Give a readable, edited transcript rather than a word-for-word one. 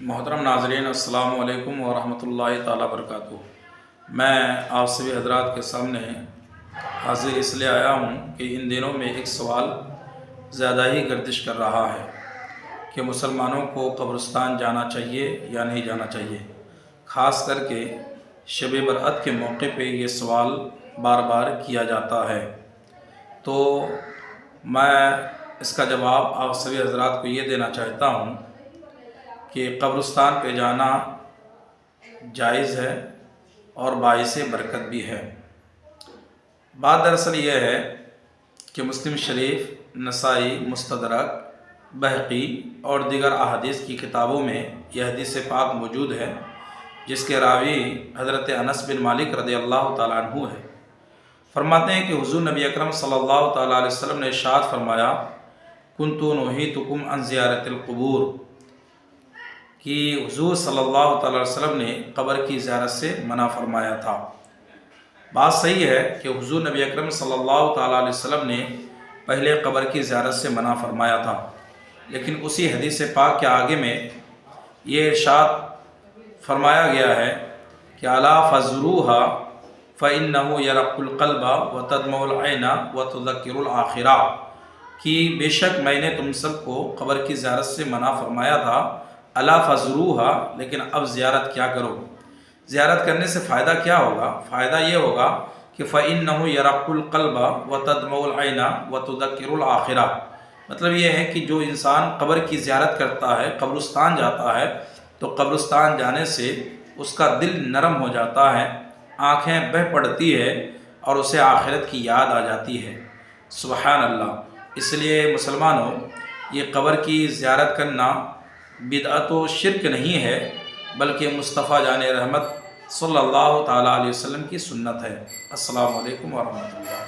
محترم ناظرین، السلام علیکم ورحمۃ اللہ تعالیٰ وبرکاتہ۔ میں آپ سبھی حضرات کے سامنے حاضر اس لیے آیا ہوں کہ ان دنوں میں ایک سوال زیادہ ہی گردش کر رہا ہے کہ مسلمانوں کو قبرستان جانا چاہیے یا نہیں جانا چاہیے۔ خاص کر کے شب برأت کے موقع پہ یہ سوال بار بار کیا جاتا ہے، تو میں اس کا جواب آپ سبھی حضرات کو یہ دینا چاہتا ہوں کہ قبرستان پہ جانا جائز ہے اور باعث برکت بھی ہے۔ بات دراصل یہ ہے کہ مسلم شریف، نسائی، مستدرک، بہقی اور دیگر احادیث کی کتابوں میں یہ حدیث پاک موجود ہے، جس کے راوی حضرت انس بن مالک رضی اللہ تعالیٰ عنہ ہے۔ فرماتے ہیں کہ حضور نبی اکرم صلی اللہ تعالیٰ علیہ وسلم نے ارشاد فرمایا، کنت نہیتکم عن زیارت القبور، کہ حضور صلی اللہ تعالیٰ علیہ وسلم نے قبر کی زیارت سے منع فرمایا تھا۔ بات صحیح ہے کہ حضور نبی اکرم صلی اللہ تعالیٰ علیہ وسلم نے پہلے قبر کی زیارت سے منع فرمایا تھا، لیکن اسی حدیث پاک کے آگے میں یہ ارشاد فرمایا گیا ہے کہ الا فزوروها فإنه يرق القلب وتدمع العين وتذكر الآخرہ، کہ بے شک میں نے تم سب کو قبر کی زیارت سے منع فرمایا تھا، الا فزوروها، لیکن اب زیارت کیا کرو۔ زیارت کرنے سے فائدہ کیا ہوگا؟ فائدہ یہ ہوگا کہ فإنه يرق القلب وتدمع العين وتذكر الآخرہ، مطلب یہ ہے کہ جو انسان قبر کی زیارت کرتا ہے، قبرستان جاتا ہے، تو قبرستان جانے سے اس کا دل نرم ہو جاتا ہے، آنکھیں بہہ پڑتی ہے اور اسے آخرت کی یاد آ جاتی ہے۔ سبحان اللہ۔ اس لیے مسلمانوں، یہ قبر کی زیارت کرنا بدعت و شرک نہیں ہے، بلکہ مصطفیٰ جان رحمت صلی اللہ تعالیٰ علیہ وسلم کی سنت ہے۔ السلام علیکم ورحمۃ اللہ۔